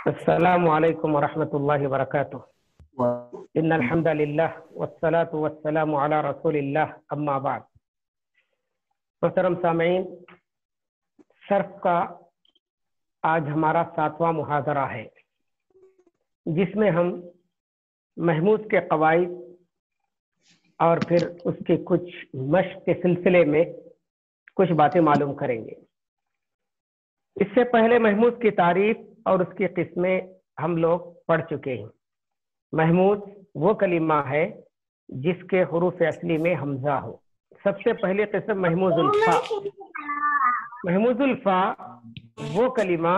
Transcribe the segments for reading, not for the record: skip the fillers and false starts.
السلام علیکم ورحمۃ اللہ وبرکاتہ۔ ان الحمد للہ والصلاة والسلام علی رسول اللہ، اما بعد۔ محترم سامعین، صرف کا آج ہمارا 7واں محاضرہ ہے، جس میں ہم محمود کے قواعد اور پھر اس کے کچھ مشق کے سلسلے میں کچھ باتیں معلوم کریں گے۔ اس سے پہلے محمود کی تعریف اور اس کی قسمیں ہم لوگ پڑھ چکے ہیں۔ محمود وہ کلمہ ہے جس کے حروف اصلی میں حمزہ ہو۔ سب سے پہلی قسم محمود الفا۔ محمود الفا وہ کلمہ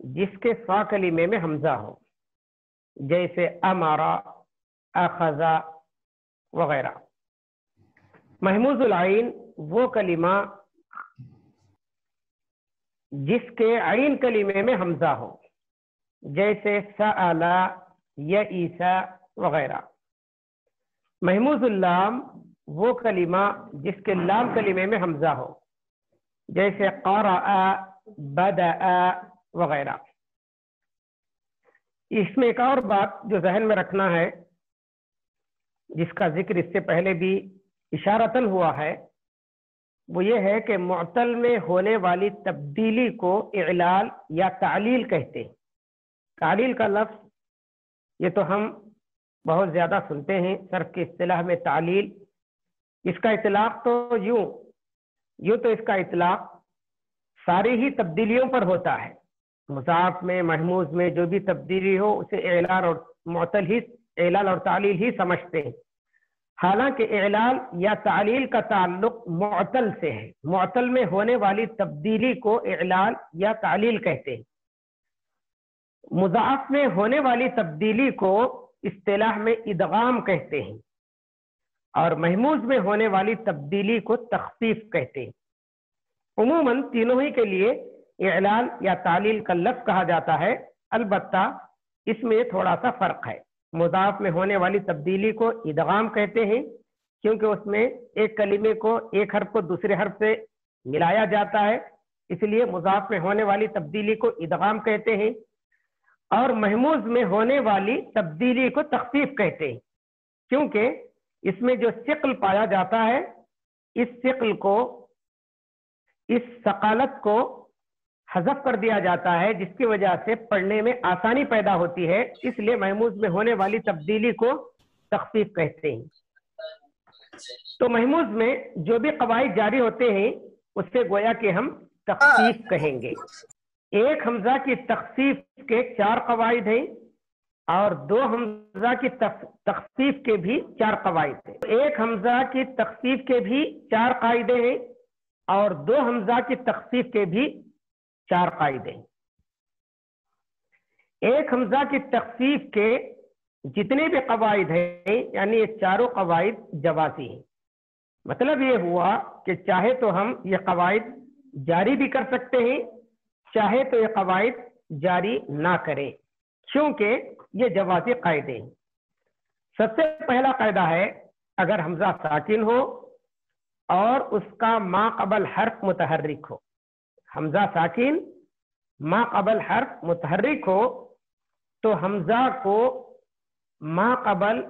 جس کے فا کلمے میں حمزہ ہو، جیسے امارا، اخذا وغیرہ۔ محمود العین وہ کلمہ جس کے عین کلمے میں حمزہ ہو، جیسے سألا، یئیسا وغیرہ۔ محمود اللام وہ کلمہ جس کے لام کلمے میں حمزہ ہو، جیسے قرأ، بدأ وغیرہ۔ اس میں ایک اور بات جو ذہن میں رکھنا ہے، جس کا ذکر اس سے پہلے بھی اشارتاً ہوا ہے، وہ یہ ہے کہ معتل میں ہونے والی تبدیلی کو اعلال یا تعلیل کہتے ہیں۔ تعلیل کا لفظ یہ تو ہم بہت زیادہ سنتے ہیں صرف کی اصطلاح میں تعلیل۔ اس کا اطلاق تو یوں تو اس کا اطلاق ساری ہی تبدیلیوں پر ہوتا ہے۔ مضاف میں، محموز میں جو بھی تبدیلی ہو اسے اعلال اور اعلال اور تعلیل ہی سمجھتے ہیں۔ حالانکہ اعلال یا تعلیل کا تعلق معتل سے ہے۔ معتل میں ہونے والی تبدیلی کو اعلال یا تعلیل کہتے ہیں۔ مضاف میں ہونے والی تبدیلی کو اصطلاح میں ادغام کہتے ہیں، اور محموز میں ہونے والی تبدیلی کو تخفیف کہتے ہیں۔ عموماً تینوں ہی کے لیے اعلال یا تعلیل کا لفظ کہا جاتا ہے، البتہ اس میں تھوڑا سا فرق ہے۔ مضاف میں ہونے والی تبدیلی کو ادغام کہتے ہیں، کیونکہ اس میں ایک کلمے کو ایک حرف کو دوسرے حرف سے ملایا جاتا ہے، اس لیے مضاف میں ہونے والی تبدیلی کو ادغام کہتے ہیں، اور محموز میں ہونے والی تبدیلی کو تخفیف کہتے ہیں، کیونکہ اس میں جو ثقل پایا جاتا ہے، اس ثقل کو، اس ثقالت کو حذف کر دیا جاتا ہے، جس کی وجہ سے پڑھنے میں آسانی پیدا ہوتی ہے، اس لیے محموز میں ہونے والی تبدیلی کو تخفیف کہتے ہیں۔ تو محموز میں جو بھی قواعد جاری ہوتے ہیں اس سے گویا کہ ہم تخفیف کہیں گے۔ ایک حمزہ کی تخفیف کے 4 قواعد ہیں، اور 2 حمزہ کی تخفیف کے بھی 4 قواعد ہیں۔ ایک حمزہ کی تخفیف کے بھی 4 قاعدے ہیں، اور 2 حمزہ کی تخفیف کے بھی 4 قاعدے۔ ایک حمزہ کی تخفیف کے جتنے بھی قواعد ہیں، یعنی یہ چاروں قواعد جوازی ہیں۔ مطلب یہ ہوا کہ چاہے تو ہم یہ قواعد جاری بھی کر سکتے ہیں، چاہے تو یہ قواعد جاری نہ کریں، کیونکہ یہ جوازی قاعدے ہیں۔ سب سے پہلا قاعدہ ہے، اگر حمزہ ساکن ہو اور اس کا ما قبل حرف متحرک ہو۔ حمزہ ساکن ما قبل حرف متحرک ہو تو حمزہ کو ما قبل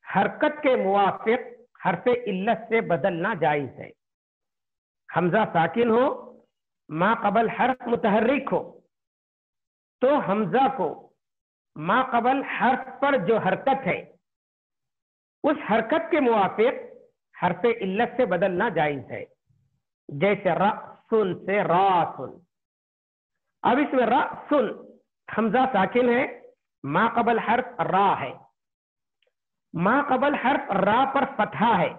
حرکت کے موافق حرف علت سے بدلنا جائز ہے۔ حمزہ ساکن ہو، ما قبل حرف متحرک ہو، تو حمزہ کو ما قبل حرف پر جو حرکت ہے اس حرکت کے موافق حرف علت سے بدلنا جائز ہے، جیسے رأسن سے راسن۔ اب اس میں رأسن حمزہ ساکن ہے، ما قبل حرف را ہے، ما قبل حرف را پر فتحہ ہے،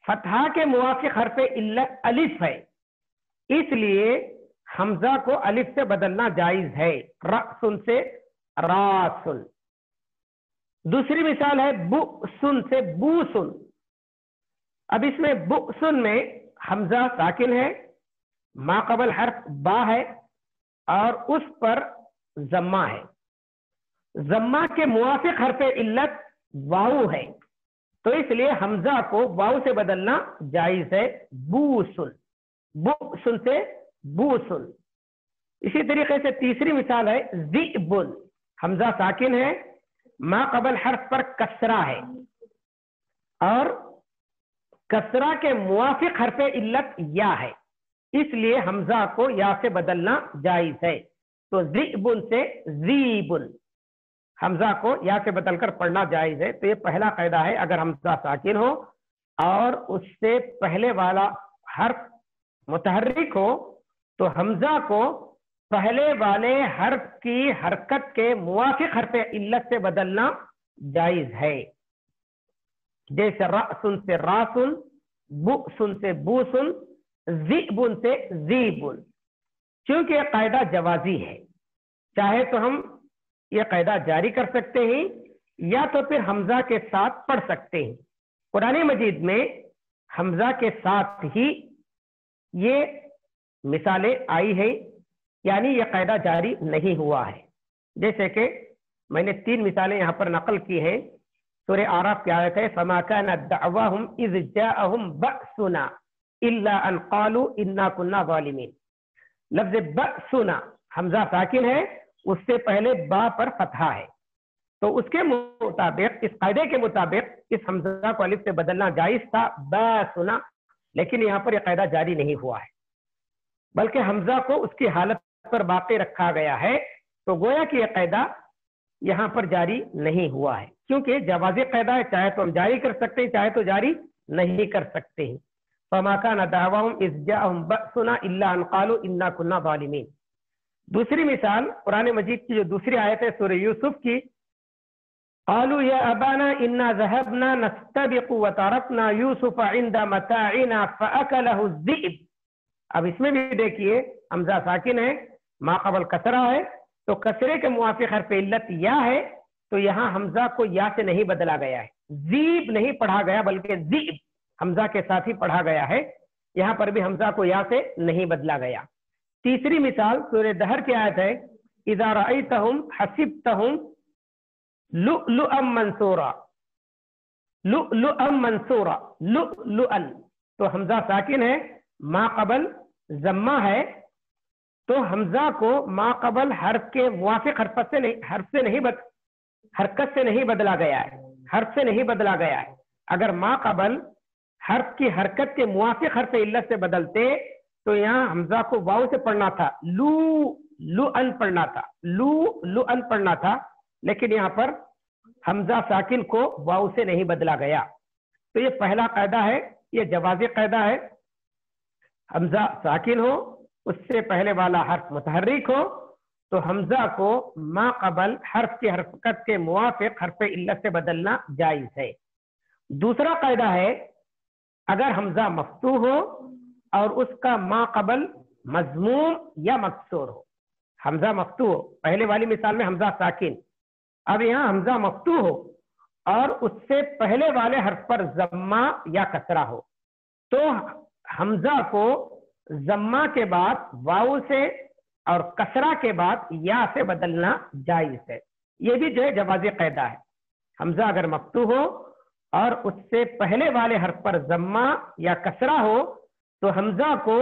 فتحہ کے موافق حرف علت الف ہے، اس لیے حمزہ کو الف سے بدلنا جائز ہے، رأسن سے راسن۔ دوسری مثال ہے بؤسن سے بوسن۔ اب اس میں بؤسن میں حمزہ ساکن ہے، ما قبل حرف با ہے، اور اس پر ضمہ ہے، ضمہ کے موافق حرف علت واو ہے، تو اس لیے حمزہ کو واو سے بدلنا جائز ہے، بوسن۔ بؤسن سے بوسن۔ اسی طریقے سے تیسری مثال ہے ذئبن، حمزہ ساکن ہے، ما قبل حرف پر کسرہ ہے اور کسرہ کے موافق حرف علت یا ہے، اس لیے حمزہ کو یا سے بدلنا جائز ہے. تو ذئبن سے ذیبن، حمزہ کو یا سے بدل کر پڑھنا جائز ہے. تو یہ پہلا قاعدہ ہے، اگر حمزہ ساکن ہو اور اس سے پہلے والا حرف متحرک ہو تو حمزہ کو پہلے والے حرف کی حرکت کے موافق حرف علت سے بدلنا جائز ہے. جیسے رأسن سے راسن، بؤسن سے بوسن، ذئبن سے ذیبن. چونکہ یہ قاعدہ جوازی ہے، چاہے تو ہم یہ قاعدہ جاری کر سکتے ہیں یا تو پھر حمزہ کے ساتھ پڑھ سکتے ہیں. قرآن مجید میں حمزہ کے ساتھ ہی یہ مثالیں آئی ہیں، یعنی یہ قاعدہ جاری نہیں ہوا ہے. جیسے کہ میں نے 3 مثالیں یہاں پر نقل کی ہیں. سورہ اعراف کی آیت ہے فَمَا كَانَ دَعْوَاهُمْ إِذْ جَاءَهُمْ بَأْسُنَا إِلَّا أَنْ قَالُوا إِنَّا كُنَّا ظَالِمِينَ. لفظ بأسنا حمزہ ساکن ہے، اس سے پہلے با پر فتحہ ہے، تو اس کے مطابق، اس قاعدے کے مطابق اس حمزہ کو الف سے بدلنا جائز تھا باسنا، لیکن یہاں پر یہ قاعدہ جاری نہیں ہوا ہے بلکہ حمزہ کو اس کی حالت پر باقی رکھا گیا ہے. تو گویا کہ یہ قاعدہ یہاں پر جاری نہیں ہوا ہے، کیونکہ جوازی قاعدہ ہے، چاہے تو ہم جاری کر سکتے ہیں چاہے تو جاری نہیں کر سکتے ہیں. فَمَا كَانَ دَعْوَاهُمْ إِذْ جَاءَهُمْ بَأْسُنَا إِلَّا أَنْ قَالُوا إِنَّا كُنَّا ظَالِمِينَ. دوسری مثال قرآن مجید کی جو دوسری آیت ہے سورہ یوسف کی، قَالُوا يَا أَبَانَا إِنَّا ذَهَبْنَا نَسْتَبِقُ وَتَرَكْنَا يُوسُفَ عِنْدَ مَتَاعِنَا فَأَكَلَهُ الذِّئْبُ. اب اس میں بھی دیکھیے حمزہ ساکن ہے، ما قبل کسرہ ہے، تو کسرے کے موافق حرف علت یا ہے، تو یہاں حمزہ کو یا سے نہیں بدلا گیا ہے، ذیب نہیں پڑھا گیا بلکہ ذئب حمزہ کے ساتھ ہی پڑھا گیا ہے. یہاں پر بھی حمزہ کو یا سے نہیں بدلا گیا. تیسری مثال سورہ دہر کی آیت ہے اذا رأیتہم حسبتہم لؤلؤا منثورا، لؤلؤا منثورا، لؤلؤا، تو حمزہ ساکن ہے، ما قبل ضمہ ہے، تو حمزہ کو ما قبل حرف کے موافق حرکت سے نہیں بدلا گیا ہے، حرف سے نہیں بدلا گیا ہے. اگر ما قبل حرف کی حرکت کے موافق حرف علت سے بدلتے تو یہاں حمزہ کو واو سے پڑھنا تھا، لو لؤن پڑھنا تھا، لو لؤن پڑھنا تھا، لیکن یہاں پر حمزہ ساکن کو واو سے نہیں بدلا گیا. تو یہ پہلا قاعدہ ہے، یہ جوازی قاعدہ ہے. حمزہ ساکن ہو، اس سے پہلے والا حرف متحرک ہو تو حمزہ کو ما قبل حرف کی حرکت کے موافق حرف علت سے بدلنا جائز ہے. دوسرا قاعدہ ہے اگر حمزہ مفتوح ہو اور اس کا ما قبل مضموم یا مکسور ہو. حمزہ مفتوح ہو، پہلے والی مثال میں حمزہ ساکن، اب یہاں حمزہ مفتوح ہو اور اس سے پہلے والے حرف پر ضمہ یا کسرہ ہو، تو حمزہ کو ضمہ کے بعد واو سے اور کسرہ کے بعد یا سے بدلنا جائز ہے. یہ بھی جو ہے جوازی قاعدہ ہے. حمزہ اگر مفتوح ہو اور اس سے پہلے والے حرف پر ضمہ یا کسرہ ہو تو حمزہ کو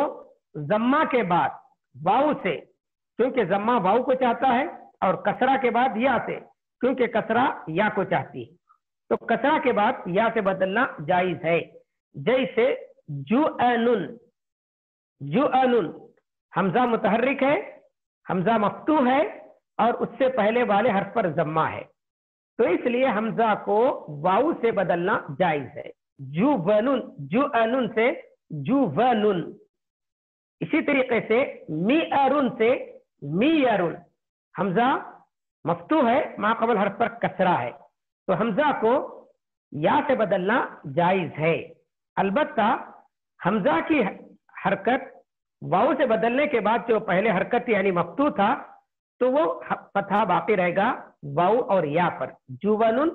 ضمہ کے بعد واو سے، کیونکہ ضمہ واو کو چاہتا ہے، اور کسرہ کے بعد یا سے، کیونکہ کسرہ یا کو چاہتی ہے، تو کسرہ کے بعد یا سے بدلنا جائز ہے. جیسے جوعنن، جوعنن حمزہ متحرک ہے، حمزہ مفتوح ہے اور اس سے پہلے والے حرف پر ضمہ ہے، تو اس لیے حمزہ کو واو سے بدلنا جائز ہے. جوعنن، جوعنن سے جوعنن. اسی طریقے سے میعرن سے میعرن، حمزہ مفتوح ہے، ما قبل حرف پر کسرہ ہے، تو حمزہ کو یا سے بدلنا جائز ہے. البتہ حمزہ کی حرکت واو سے بدلنے کے بعد جو پہلے حرکت یعنی مفتوح تھا تو وہ فتحہ باقی رہے گا واو اور یا پر، جوعنن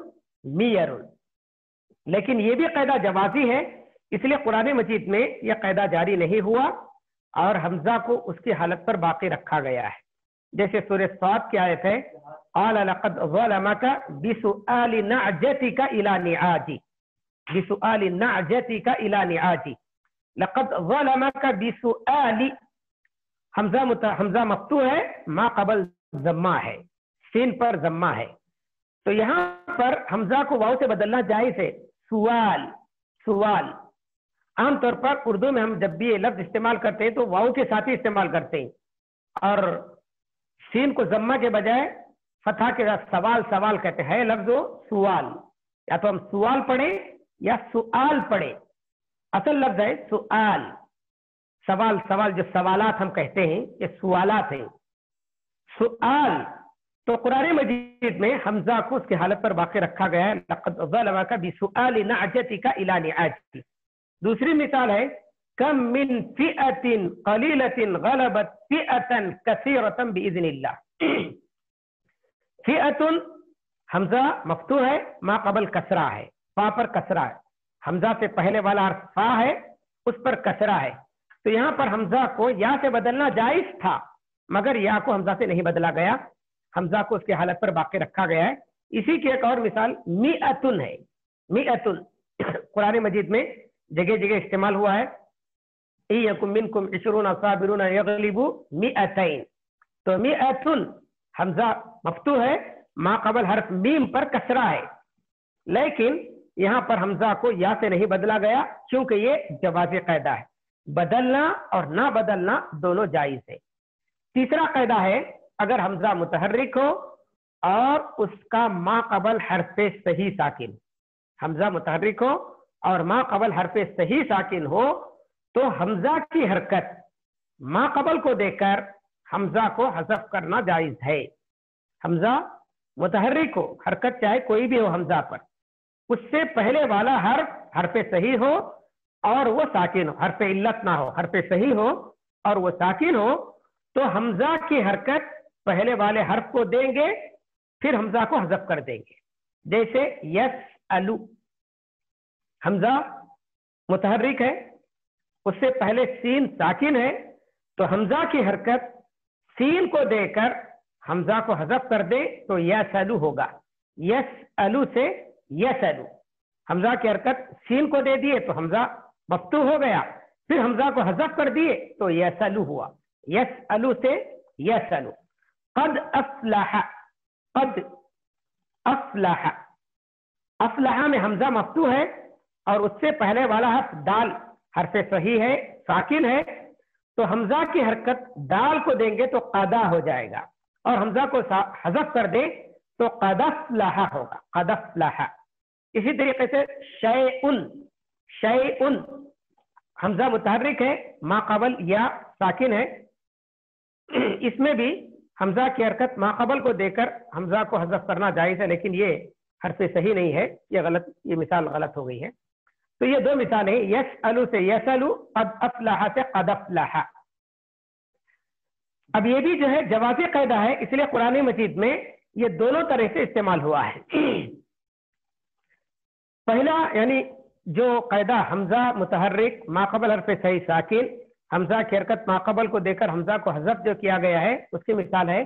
میعرن. لیکن یہ بھی قاعدہ جوازی ہے، اس لیے قرآن مجید میں یہ قاعدہ جاری نہیں ہوا اور حمزہ کو اس کی حالت پر باقی رکھا گیا ہے. جیسے سورہ صاد کی آیت ہے قال لقد ظلمك بسؤال نعجتك الى نعاجي، بسؤال نعجتك الى نعاجي، لقد ظلمك بسؤال، حمزہ مفتوح ہے، ما قبل ضمہ ہے، سین پر ضمہ ہے، تو یہاں پر حمزہ کو واو سے بدلنا جائز ہے. سوال، سوال. عام طور پر اردو میں ہم جب بھی یہ لفظ استعمال کرتے ہیں تو واو کے ساتھ ہی استعمال کرتے ہیں، اور سین کو ضمہ کے بجائے فتحہ کے ساتھ سوال سوال کہتے ہیں. لفظ سوال، یا تو ہم سوال پڑھیں یا سوال پڑھیں. اصل لفظ ہے سوال، سوال سوال، جو سوالات ہم کہتے ہیں یہ سوالات ہیں. سوال. تو قرآن مجید میں حمزہ کو اس کی حالت پر باقی رکھا گیا ہے. لقد ظلمک بسؤال نعجتک الی نعاجتک. دوسری مثال ہے کم من فئۃ قلیلۃ غلبت فئۃ کثیرۃ باذن اللہ. فئۃ حمزہ مفتوح ہے، ما قبل کسرہ ہے، فا پر کسرہ ہے. حمزہ سے پہلے والا حرف فا ہے، اس پر کسرہ ہے. تو یہاں پر حمزہ کو یا سے بدلنا جائز تھا، مگر یا کو حمزہ سے نہیں بدلا گیا، حمزہ کو اس کی حالت پر باقی رکھا گیا ہے. اسی کی ایک اور مثال میئتن ہے. میئتن قرآن مجید میں جگہ جگہ استعمال ہوا ہے. ایکم منکم عشرون صابرون یغلبوا میئتین. تو میئتن حمزہ مفتوح ہے، ما قبل حرف میم پر کسرہ ہے، لیکن یہاں پر حمزہ کو یا سے نہیں بدلا گیا کیونکہ یہ جواز قاعدہ ہے. بدلنا اور نہ بدلنا دونوں جائز ہے. تیسرا قاعدہ ہے اگر حمزہ متحرک ہو اور اس کا ما قبل حرف صحیح ساکن، حمزہ متحرک ہو اور ما قبل حرف صحیح ساکن ہو تو حمزہ کی حرکت ما قبل کو دے کر حمزہ کو حذف کرنا جائز ہے. حمزہ متحرک ہو، حرکت چاہے کوئی بھی ہو حمزہ پر، اس سے پہلے والا حرف صحیح ہو اور وہ ساکن ہو، حرف علت نہ ہو، حرف صحیح ہو اور وہ ساکن ہو، تو حمزہ کی حرکت پہلے والے حرف کو دیں گے، پھر حمزہ کو حذف کر دیں گے. جیسے یسألو، حمزہ متحرک ہے، اس سے پہلے سین ساکن ہے، تو حمزہ کی حرکت سین کو دے کر حمزہ کو حذف کر دے تو یسألو ہوگا. یسألو سے یسألو، حمزہ کی حرکت سین کو دے دیے تو حمزہ مفتوح ہو گیا، پھر حمزہ کو حذف کر دیے تو یسألو ہوا. یسألو سے یسألو. قد افلح، قد افلح، افلح میں حمزہ مفتوح ہے اور اس سے پہلے والا حرف دال حرف صحیح ہے، ساکن ہے، تو حمزہ کی حرکت دال کو دیں گے تو قدا ہو جائے گا، اور حمزہ کو حذف کر دیں تو قد افلح ہوگا، قد افلح. اسی طریقے سے شیئن، شیئن حمزہ متحرک ہے، ما قبل یا ساکن ہے، اس میں بھی حمزہ کی حرکت ما قبل کو دے کر حمزہ کو حذف کرنا جائز ہے، لیکن یہ حرف صحیح نہیں ہے، یہ غلط، یہ مثال غلط ہو گئی ہے. تو یہ دو مثالیں یسألو سے یسألو، قد افلح سے قد افلح. اب یہ بھی جو ہے جوازی قاعدہ ہے، اس لیے قرآن مجید میں یہ دونوں طرح سے استعمال ہوا ہے. پہلا یعنی جو قاعدہ حمزہ متحرک ما قبل حرف صحیح ساکن، حمزہ کی حرکت ما قبل کو دے کر حمزہ کو حذف جو کیا گیا ہے، اس کی مثال ہے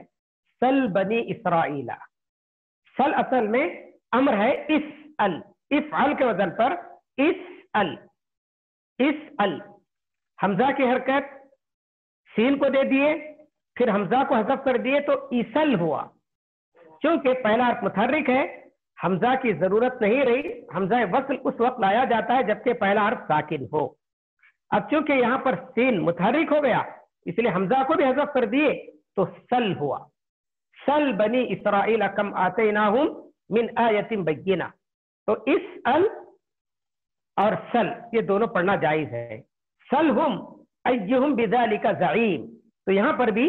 سل بنی اسرائیل. سل اصل میں امر ہے اسأل، افعل کے وزن پر اسأل، اسأل. حمزہ کی حرکت سین کو دے دیے، پھر حمزہ کو حذف کر دیے تو اسل ہوا. چونکہ پہلا حرف متحرک ہے، حمزہ کی ضرورت نہیں رہی، حمزہ وصل اس وقت لایا جاتا ہے جبکہ پہلا حرف ساکن ہو. اب چونکہ یہاں پر سین متحرک ہو گیا اس لیے حمزہ کو بھی حذف کر دیے تو سل ہوا. سل بنی اسرائیل کم آتیناہم من آیت بینہ. تو اسأل اور سل یہ دونوں پڑھنا جائز ہے. سلہم ایہم بذالک زعیم، تو یہاں پر بھی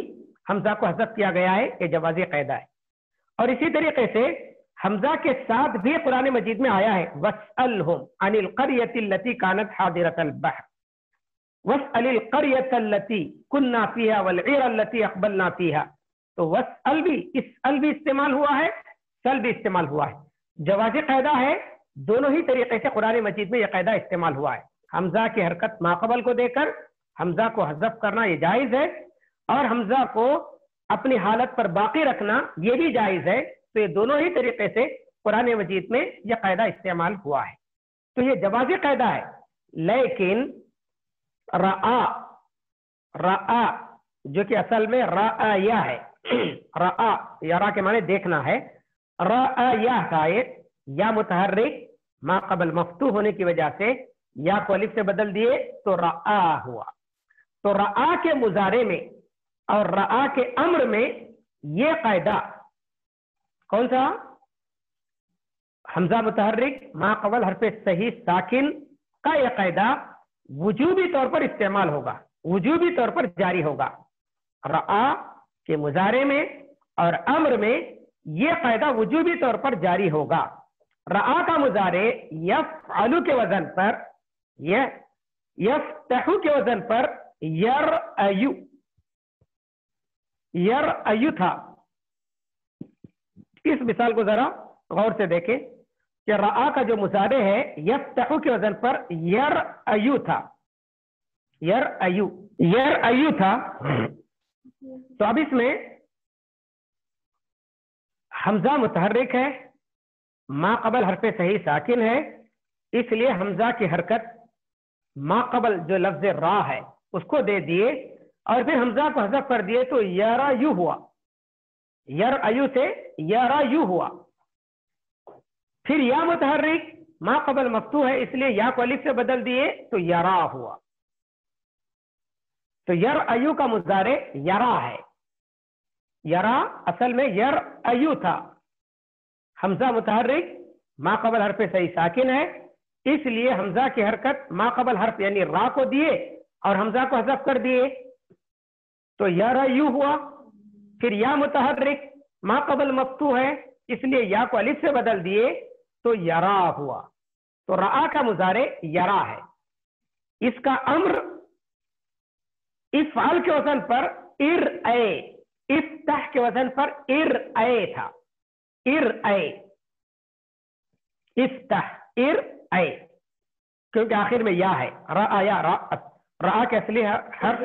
حمزہ کو حذف کیا گیا ہے، یہ جوازی قاعدہ ہے. اور اسی طریقے سے حمزہ کے ساتھ بھی قرآن مجید میں آیا ہے وَاسْأَلْهُمْ عَنِ الْقَرْيَةِ الَّتِي كَانَتْ حَاضِرَةَ الْبَحْرِ وَاسْأَلِ الْقَرْيَةَ الَّتِي كُنَّا فِيهَا وَالْعِيرَ الَّتِي أَقْبَلْنَا فِيهَا. تو وَاسْأَل بھی، اسأل بھی استعمال ہوا ہے، سل بھی استعمال ہوا ہے. جوازی قاعدہ ہے، دونوں ہی طریقے سے قرآن مجید میں یہ قاعدہ استعمال ہوا ہے. حمزہ کی حرکت ماقبل کو دے کر حمزہ کو حذف کرنا یہ جائز ہے، اور حمزہ کو اپنی حالت پر باقی رکھنا یہ بھی جائز ہے. تو یہ دونوں ہی طریقے سے قرآن مجید میں یہ قاعدہ استعمال ہوا ہے. تو یہ جوازی قاعدہ ہے. لیکن رآ، رآ جو کہ اصل میں رأیا ہے. رأ یرا کے معنی دیکھنا ہے. رأیا تھا یہ یا متحرک ما قبل مفتوح ہونے کی وجہ سے یا کو الف سے بدل دیے تو رأا ہوا. تو رأا کے مضارع میں اور رأا کے امر میں یہ قاعدہ کون سا؟ حمزہ متحرک ما قبل حرف صحیح ساکن کا یہ قاعدہ وجوبی طور پر استعمال ہوگا، وجوبی طور پر جاری ہوگا. رأا کے مضارع میں اور امر میں یہ قاعدہ وجوبی طور پر جاری ہوگا. رأا کا مضارع یفعلو کے وزن پر، یفتحو کے وزن پر یرأیو، یرأیو تھا. اس مثال کو ذرا غور سے دیکھیں کہ رأا کا جو مضارع ہے یفتحو کے وزن پر یرأیو تھا، یرأیو، یرأیو تھا. تو اب اس میں حمزہ متحرک ہے، ما قبل حرف صحیح ساکن ہے، اس لیے حمزہ کی حرکت ما قبل جو لفظ را ہے اس کو دے دیے اور پھر حمزہ کو حذف کر دیے تو یرأیو ہوا. یرأیو سے یرأیو ہوا. پھر یا متحرک ما قبل مفتوح ہے، اس لیے یا کو الف سے بدل دیے تو یرا ہوا. تو یرأیو کا مضارع یرا ہے. یرا اصل میں یرأیو تھا. حمزہ متحرک ما قبل حرف صحیح ساکن ہے، اس لیے حمزہ کی حرکت ما قبل حرف یعنی را کو دیے اور حمزہ کو حذف کر دیے تو یرأیو ہوا. پھر یا متحرک ما قبل مفتوح ہے، اس لیے یا کو الف سے بدل دیے تو یرا ہوا. تو رأا کا مضارع یرا ہے. اس کا امر افعال کے وزن پر ارئے، افتح کے وزن پر ارئے تھا. ارئے، افتح، ارئے، کیونکہ آخر میں یا ہے. رأیا، رأا کے اصلی حرف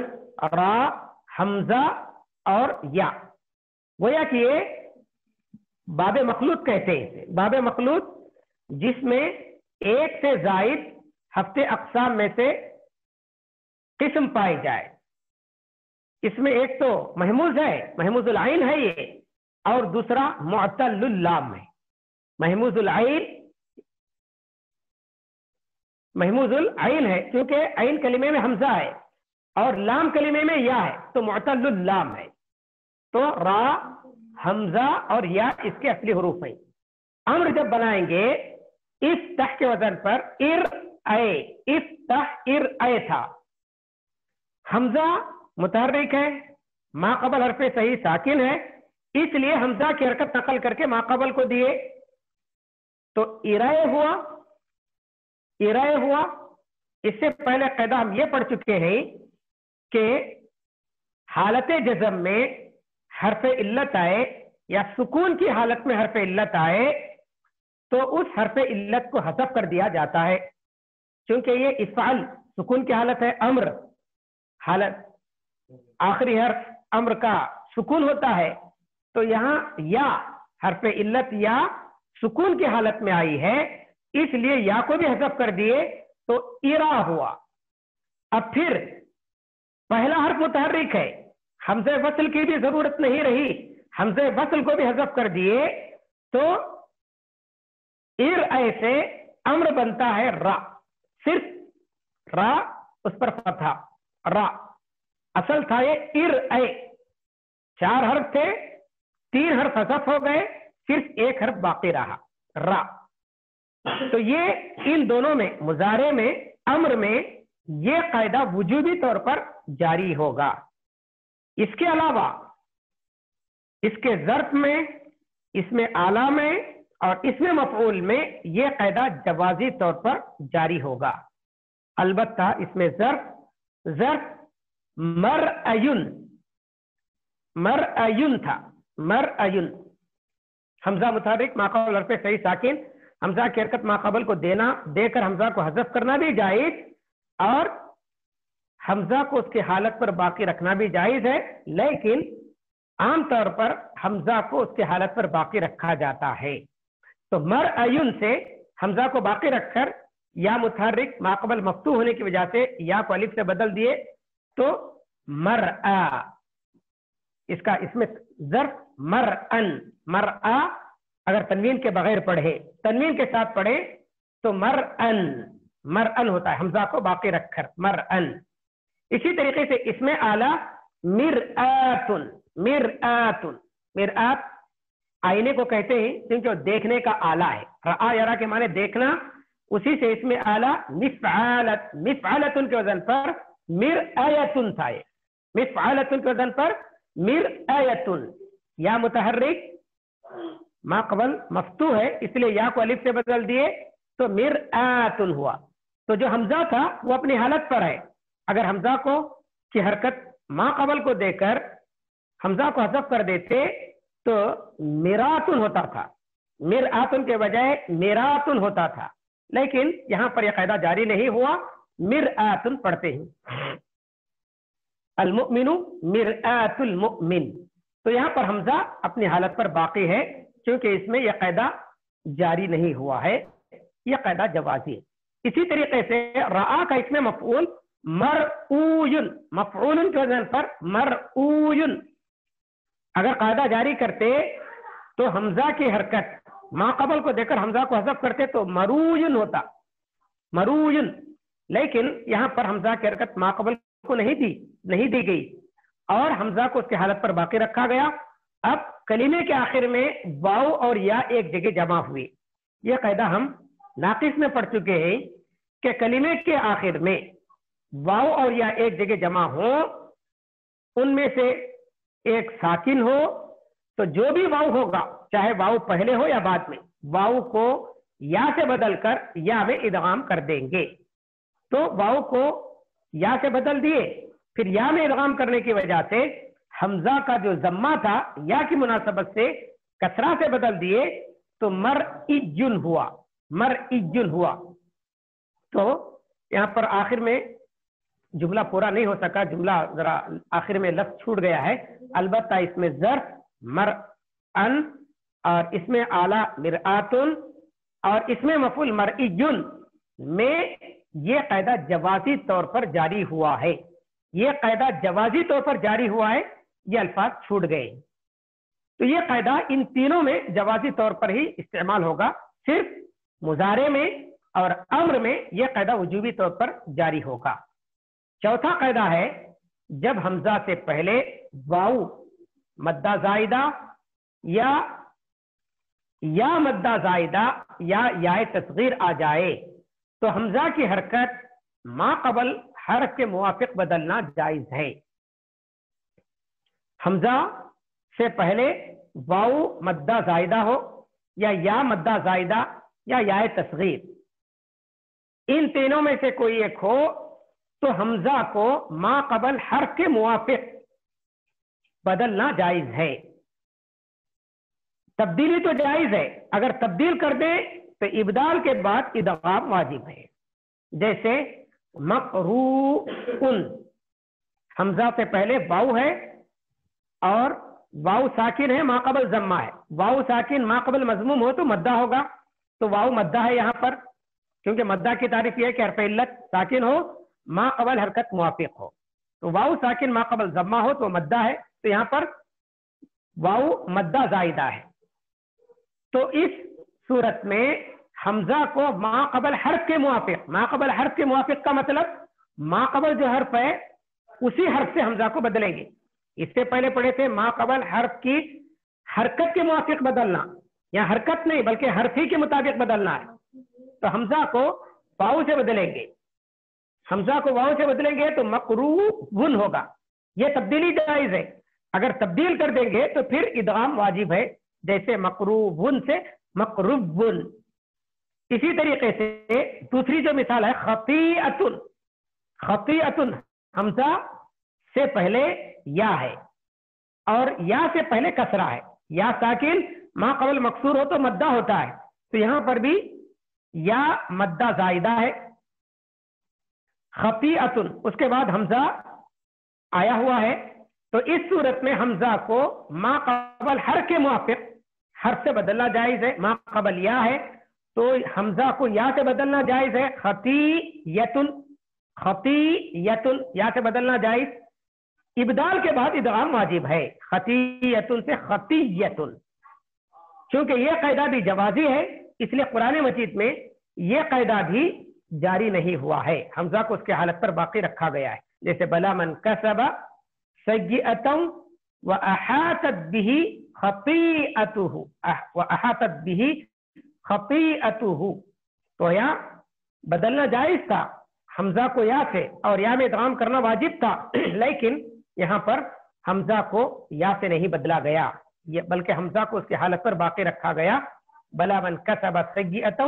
را، حمزہ اور یا. گویا کہ یہ باب مخلوط کہتے ہیں. باب مخلوط جس میں ایک سے زائد ہفتے اقسام میں سے قسم پائی جائے. اس میں ایک تو محموز ہے، محموز العین ہے یہ، اور دوسرا معتل اللام ہے. محموز العین، محموز العین ہے کیونکہ عین کلمے میں حمزہ ہے اور لام کلمے میں یا ہے تو معتل اللام ہے. تو را، حمزہ اور یا اس کے اصلی حروف ہیں. امر جب بنائیں گے افتح کے وزن پر ارئے، افتح ارئے تھا. حمزہ متحرک ہے، ما قبل حرف صحیح ساکن ہے، اس لیے حمزہ کی حرکت نقل کر کے ما قبل کو دیے تو ارائے ہوا. ارائے ہوا. اس سے پہلے قاعدہ ہم یہ پڑھ چکے ہیں کہ حالت جزم میں حرف علت آئے یا سکون کی حالت میں حرف علت آئے تو اس حرف علت کو حذف کر دیا جاتا ہے، کیونکہ یہ افعل سکون کی حالت ہے، امر حالت آخری حرف امر کا سکون ہوتا ہے. تو یہاں یا حرف علت یا سکون کی حالت میں آئی ہے، اس لیے یا کو بھی حذف کر دیے تو ارا ہوا. اب پھر پہلا حرف متحرک ہے، حمزہ وصل کی بھی ضرورت نہیں رہی، حمزہ وصل کو بھی حذف کر دیے تو ارئے سے امر بنتا ہے را. صرف را، اس پر فتحہ را. اصل تھا یہ ارئے. 4 حرف تھے، 3 حرف حذف ہو گئے، صرف ایک حرف باقی رہا را. تو یہ ان دونوں میں مضارع میں امر میں یہ قاعدہ وجوبی طور پر جاری ہوگا. اس کے علاوہ اس کے ظرف میں، اس میں اعلی میں اور اس میں مفعول میں یہ قاعدہ جوازی طور پر جاری ہوگا. البتہ اس میں ظرف مرعین، مرعین تھا. مرعین حمزہ متحرک ما قبل حرف صحیح ساکن، حمزہ کی حرکت ما قبل کو دینا، دے کر حمزہ کو حذف کرنا بھی جائز اور حمزہ کو اس کی حالت پر باقی رکھنا بھی جائز ہے، لیکن عام طور پر حمزہ کو اس کی حالت پر باقی رکھا جاتا ہے. تو مرعین سے حمزہ کو باقی رکھ کر یا متحرک ما قبل مفتوح ہونے کی وجہ سے یا کو الف سے بدل دیے تو مرعا. اس کا اس میں ظرف مرأن، مرآ اگر تنوین کے بغیر پڑھے، تنوین کے ساتھ پڑھے تو مرأن، مرأن ہوتا ہے، حمزہ کو باقی رکھ کر مرأن۔ اسی طریقے سے اس میں اعلیٰ مرآتن، مرآتن، مرآت آئینے کو کہتے ہیں کیونکہ دیکھنے کا آلہ ہے، رآ یرا کے معنی دیکھنا، اسی سے اس میں اعلیٰ مفعالت، مفعالتن کے وزن پر مرآیتن تھا، مفعالتن کے وزن پر مرآیتن، یا متحرک ما قبل مفتوح ہے اس لیے یا کو الف سے بدل دیے تو مرآتن ہوا۔ تو جو حمزہ تھا وہ اپنی حالت پر ہے، اگر حمزہ کو کی حرکت ما قبل کو دے کر حمزہ کو حذف کر دیتے تو مراتن ہوتا تھا، مرآتن کے بجائے مراتن ہوتا تھا، لیکن یہاں پر یہ قاعدہ جاری نہیں ہوا، مرآتن پڑھتے ہیں، المؤمن مرآت المؤمن، تو یہاں پر حمزہ اپنی حالت پر باقی ہے کیونکہ اس میں یہ قاعدہ جاری نہیں ہوا ہے، یہ قاعدہ جوازی ہے۔ اسی طریقے سے رآ کا اس میں مفعول مرعوین، مفعول کے وزن پر مرعوین، اگر قاعدہ جاری کرتے تو حمزہ کی حرکت ما قبل کو دے کر حمزہ کو حذف کرتے تو مروین ہوتا، مروین، لیکن یہاں پر حمزہ کی حرکت ما قبل کو نہیں دی گئی اور حمزہ کو اس کی حالت پر باقی رکھا گیا۔ اب کلمے کے آخر میں واو اور یا ایک جگہ جمع ہوئی، یہ قاعدہ ہم ناقص میں پڑھ چکے ہیں کہ کلمے کے آخر میں واو اور یا ایک جگہ جمع ہو، ان میں سے ایک ساکن ہو تو جو بھی واو ہوگا چاہے واو پہلے ہو یا بعد میں، واو کو یا سے بدل کر یا میں ادغام کر دیں گے۔ تو واو کو یا سے بدل دیے، پھر یا میں ادغام کرنے کی وجہ سے حمزہ کا جو ضمہ تھا یا کی مناسبت سے کسرہ سے بدل دیے تو مرئجن ہوا، مرئجن ہوا۔ تو یہاں پر آخر میں جملہ پورا نہیں ہو سکا، جملہ ذرا آخر میں لفظ چھوٹ گیا ہے، البتہ اس میں ظرف مرأن اور اس میں اعلیٰ مرآتن اور اس میں مفعول مرئجن میں یہ قاعدہ جوازی طور پر جاری ہوا ہے، یہ قاعدہ جوازی طور پر جاری ہوا ہے، یہ الفاظ چھوٹ گئے۔ تو یہ قاعدہ ان تینوں میں جوازی طور پر ہی استعمال ہوگا، صرف مضارع میں اور امر میں یہ قاعدہ وجوبی طور پر جاری ہوگا۔ چوتھا قاعدہ ہے جب حمزہ سے پہلے واو مدہ زائدہ یا مدہ زائدہ یا تصغیر آ جائے تو حمزہ کی حرکت ما قبل حرف کے موافق بدلنا جائز ہے۔ حمزہ سے پہلے واو مدہ زائدہ ہو یا مدہ زائدہ یا تصغیر، ان تینوں میں سے کوئی ایک ہو تو حمزہ کو ما قبل حرف کے موافق بدلنا جائز ہے۔ تبدیلی تو جائز ہے، اگر تبدیل کر دیں تو ابدال کے بعد ادغام واجب ہے، جیسے مقروءن، حمزہ سے پہلے واو ہے اور واو ساکن ہے، ما قبل ضمہ ہے، واو ساکن ما قبل مضموم ہو تو مدہ ہوگا، تو واو مدہ ہے یہاں پر، کیونکہ مدہ کی تعریف یہ ہے کہ حرف علت ساکن ہو ما قبل حرکت موافق ہو، تو واو ساکن ما قبل ضمہ ہو تو مدہ ہے، تو یہاں پر واو مدہ زائدہ ہے۔ تو اس صورت میں حمزہ کو ما قبل حرف کے موافق، ما قبل حرف کے موافق کا مطلب ما قبل جو حرف ہے اسی حرف سے حمزہ کو بدلیں گے۔ اس سے پہلے پڑھے تھے ما قبل حرف کی حرکت کے موافق بدلنا، یا حرکت نہیں بلکہ حرف ہی کے مطابق بدلنا ہے، تو حمزہ کو واو سے بدلیں گے، حمزہ کو واو سے بدلیں گے تو مقروءن ہوگا، یہ تبدیلی جائز ہے۔ اگر تبدیل کر دیں گے تو پھر ادغام واجب ہے، جیسے مقروءن سے مقربن۔ اسی طریقے سے دوسری جو مثال ہے خطیئتن، خطیئتن حمزہ سے پہلے یا ہے اور یا سے پہلے کسرہ ہے، یا ساکن ما قبل مکسور ہو تو مدہ ہوتا ہے، تو یہاں پر بھی یا مدہ زائدہ ہے، خطیئتن، اس کے بعد حمزہ آیا ہوا ہے، تو اس صورت میں حمزہ کو ما قبل حرف کے موافق حرف سے بدلنا جائز ہے، ما قبل یا ہے تو حمزہ کو یا سے بدلنا جائز ہے، خطیئتن، خطیئتن یا سے بدلنا جائز، ابدال کے بعد ادغام واجب ہے، خطیتن سے خطیتن، چونکہ یہ قاعدہ بھی جوازی ہے اس لیے قرآن مجید میں یہ قاعدہ بھی جاری نہیں ہوا ہے، حمزہ کو اس کی حالت پر باقی رکھا گیا ہے، جیسے بلا من کسب سیئتا واحاطت به خطیئته واحاطت به خطیئته، تو یہاں بدلنا جائز تھا حمزہ کو یا سے، اور یا میں ادغام کرنا واجب تھا، لیکن یہاں پر حمزہ کو یا سے نہیں بدلا گیا، بلکہ حمزہ کو اس کی حالت پر باقی رکھا گیا، بلا من کسب سیئتا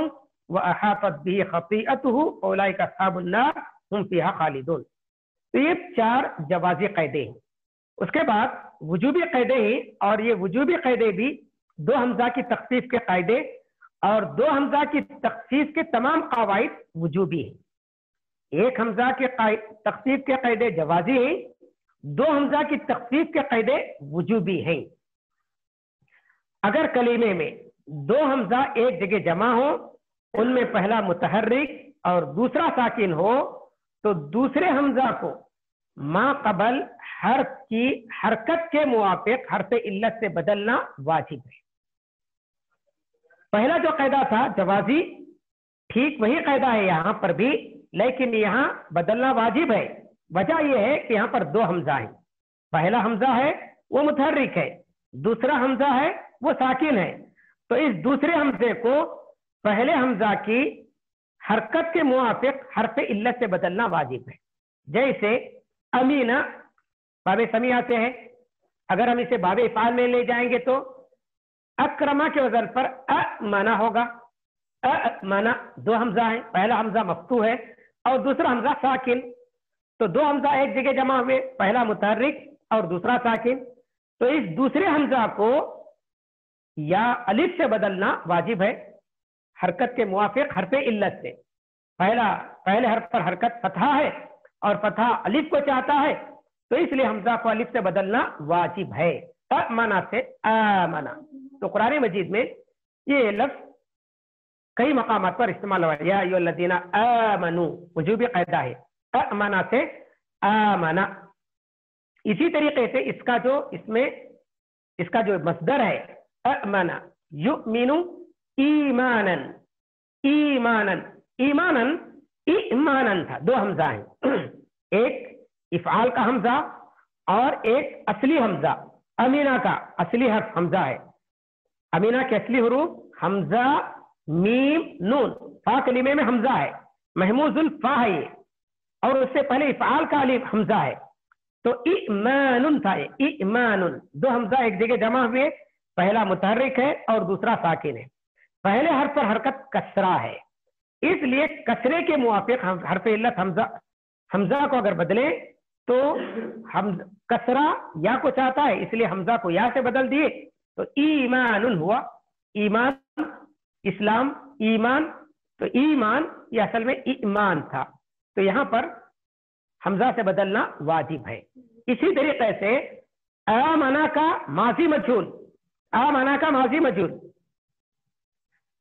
واحاطت به خطیئته اولئک اصحاب النار هم فیها خالدون۔ تو یہ 4 جوازی قاعدے ہیں۔ اس کے بعد وجوبی قاعدے ہیں، اور یہ وجوبی قاعدے بھی 2 حمزہ کی تخفیف کے قاعدے اور 2 حمزہ کی تخفیف کے تمام قواعد وجوبی ہیں۔ ایک حمزہ کے تخفیف کے قاعدے جوازی ہیں، 2 حمزہ کی تخفیف کے قاعدے وجوبی ہیں۔ اگر کلمے میں 2 حمزہ ایک جگہ جمع ہو، ان میں پہلا متحرک اور دوسرا ساکن ہو، تو دوسرے حمزہ کو ما قبل حرف کی حرکت کے موافق حرف علت سے بدلنا واجب ہے۔ پہلا جو قاعدہ تھا جوازی، ٹھیک وہی قاعدہ ہے یہاں پر بھی، لیکن یہاں بدلنا واجب ہے۔ وجہ یہ ہے کہ یہاں پر 2 حمزہ ہیں، پہلا حمزہ ہے وہ متحرک ہے، دوسرا حمزہ ہے وہ ساکن ہے، تو اس دوسرے حمزے کو پہلے حمزہ کی حرکت کے موافق حرف علت سے بدلنا واجب ہے۔ جیسے امینہ باب سمیع سے ہے، اگر ہم اسے باب افعال میں لے جائیں گے تو اکرما کے وزن پر امنا ہوگا۔ امنا 2 حمزہ ہیں، پہلا حمزہ مفتوح ہے اور دوسرا حمزہ ساکن، تو 2 حمزہ ایک جگہ جمع ہوئے، پہلا متحرک اور دوسرا ساکن، تو اس دوسرے حمزہ کو یا الف سے بدلنا واجب ہے حرکت کے موافق حرف علت سے۔ پہلے حرف پر حرکت فتحہ ہے اور فتحہ الف کو چاہتا ہے، تو اس لیے حمزہ کو الف سے بدلنا واجب ہے، امنا سے آمنا۔ تو قرآن مجید میں یہ لفظ کئی مقامات پر استعمال ہوا ہے، یا ایھا الذین آمنوا وجوبی قاعدہ ہے، امنا سے آمنا۔ اسی طریقے سے اس کا جو مصدر ہے امنا یؤمن ایمانا، ایمانا ایمانا ایمانا تھا، 2 حمزہ ہیں، ایک افعال کا حمزہ اور ایک اصلی حمزہ۔ امینہ کا اصلی حرف حمزہ ہے، امینہ کے اصلی حروف حمزہ میم نون، فا کلمے میں حمزہ ہے، محموز الفا ہے یہ، اور اس سے پہلے افعال کا الف حمزہ ہے، تو ایمان تھا یہ، ایمان 2 حمزہ ایک جگہ جمع ہوئے، پہلا متحرک ہے اور دوسرا ساکن ہے، پہلے حرف پر حرکت کسرہ ہے، اس لیے کسرے کے موافق حرف علت حمزہ کو اگر بدلے تو کسرہ یا کو چاہتا ہے، اس لیے حمزہ کو یا سے بدل دیے، تو ایمان ہوا، ایمان اسلام، ایمان، تو ایمان یہ اصل میں ایمان تھا، تو یہاں پر حمزہ سے بدلنا واجب ہے۔ اسی طریقے سے آمنا کا ماضی مجہول، آمنا کا ماضی مجہول،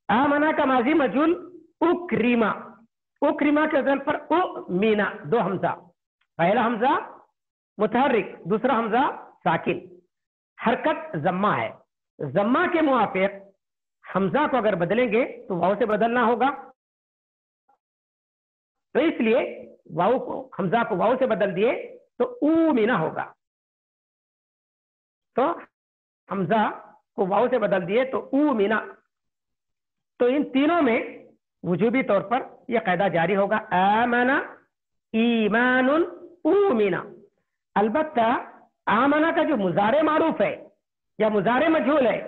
آمنا کا ماضی مجہول اکریما، اکریما کے وزن پر امینا، 2 حمزہ، پہلا حمزہ متحرک، دوسرا حمزہ ساکن، حرکت ضمہ ہے، ضمہ کے موافق حمزہ کو اگر بدلیں گے تو واو سے بدلنا ہوگا، تو اس لیے واو کو حمزہ کو واو سے بدل دیے تو اومینا ہوگا، تو حمزہ کو واو سے بدل دیے تو اومینا، تو ان تینوں میں وجوبی طور پر یہ قاعدہ جاری ہوگا، آمنا ایمان اومینا۔ البتہ آمنا کا جو مضارع معروف ہے یا مضارع مجہول ہے،